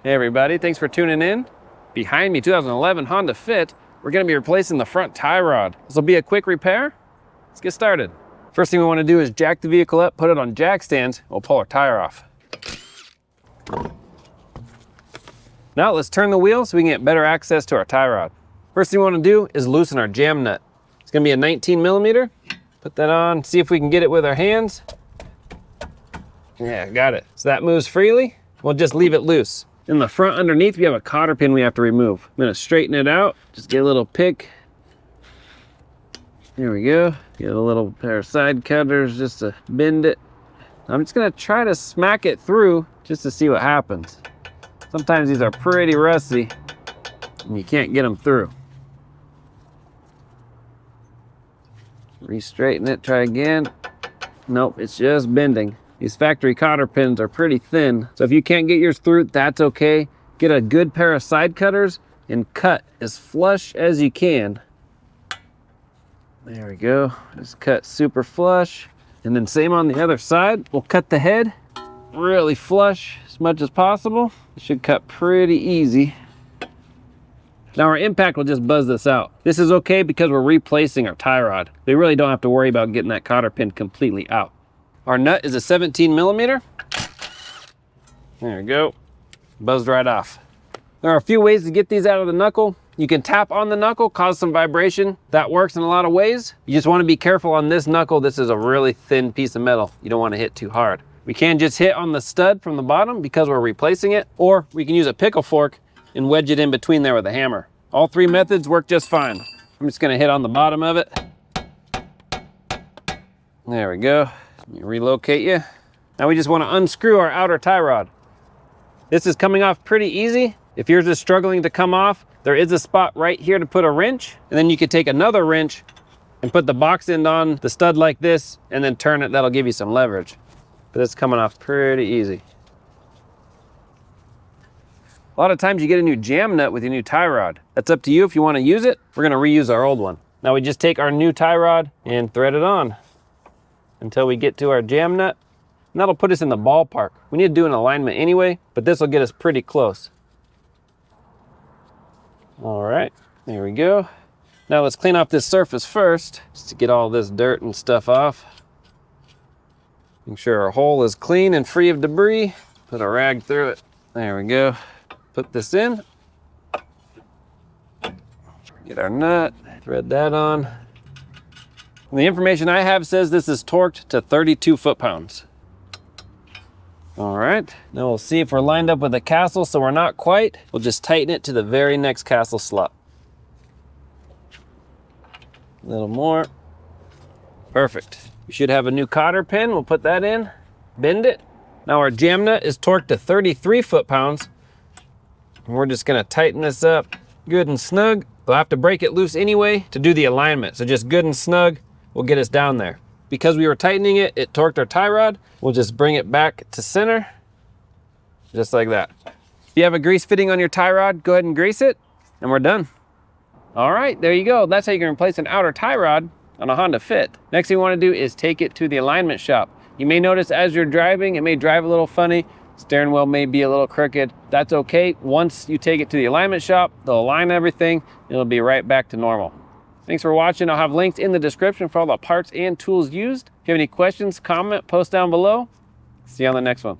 Hey everybody, thanks for tuning in. Behind me, 2011 Honda Fit, we're gonna be replacing the front tie rod. This will be a quick repair. Let's get started. First thing we wanna do is jack the vehicle up, put it on jack stands, we'll pull our tire off. Now let's turn the wheel so we can get better access to our tie rod. First thing we wanna do is loosen our jam nut. It's gonna be a 19 millimeter. Put that on, see if we can get it with our hands. Yeah, got it. So that moves freely. We'll just leave it loose. In the front underneath, we have a cotter pin we have to remove. I'm gonna straighten it out. Just get a little pick. There we go. Get a little pair of side cutters just to bend it. I'm just gonna try to smack it through just to see what happens. Sometimes these are pretty rusty and you can't get them through. Re-straighten it, try again. Nope, it's just bending. These factory cotter pins are pretty thin, so if you can't get yours through, that's okay. Get a good pair of side cutters and cut as flush as you can. There we go, just cut super flush. And then same on the other side. We'll cut the head really flush as much as possible. It should cut pretty easy. Now our impact will just buzz this out. This is okay because we're replacing our tie rod. We really don't have to worry about getting that cotter pin completely out. Our nut is a 17 millimeter. There we go, buzzed right off. There are a few ways to get these out of the knuckle. You can tap on the knuckle, cause some vibration. That works in a lot of ways. You just want to be careful on this knuckle. This is a really thin piece of metal. You don't want to hit too hard. We can just hit on the stud from the bottom because we're replacing it, or we can use a pickle fork and wedge it in between there with a hammer. All three methods work just fine. I'm just gonna hit on the bottom of it. There we go. Let me relocate you. Now we just want to unscrew our outer tie rod. This is coming off pretty easy. If yours is struggling to come off, there is a spot right here to put a wrench, and then you could take another wrench and put the box end on the stud like this and then turn it. That'll give you some leverage. But it's coming off pretty easy. A lot of times you get a new jam nut with your new tie rod. That's up to you if you want to use it. We're going to reuse our old one. Now we just take our new tie rod and thread it on until we get to our jam nut. And that'll put us in the ballpark. We need to do an alignment anyway, but this will get us pretty close. All right, there we go. Now let's clean off this surface first, just to get all this dirt and stuff off. Make sure our hole is clean and free of debris. Put a rag through it. There we go. Put this in. Get our nut, thread that on. And the information I have says this is torqued to 32 foot-pounds. All right, now we'll see if we're lined up with the castle, so we're not quite. We'll just tighten it to the very next castle slot. A little more. Perfect. We should have a new cotter pin. We'll put that in, bend it. Now our jam nut is torqued to 33 foot-pounds. And we're just gonna tighten this up good and snug. We'll have to break it loose anyway to do the alignment, so just good and snug will get us down there. Because we were tightening it, it torqued our tie rod. We'll just bring it back to center, just like that. If you have a grease fitting on your tie rod, go ahead and grease it, and we're done. All right, there you go. That's how you can replace an outer tie rod on a Honda Fit. Next thing you wanna do is take it to the alignment shop. You may notice as you're driving, it may drive a little funny. Steering wheel may be a little crooked. That's okay. Once you take it to the alignment shop, they'll align everything. It'll be right back to normal. Thanks for watching. I'll have links in the description for all the parts and tools used. If you have any questions, comment, post down below. See you on the next one.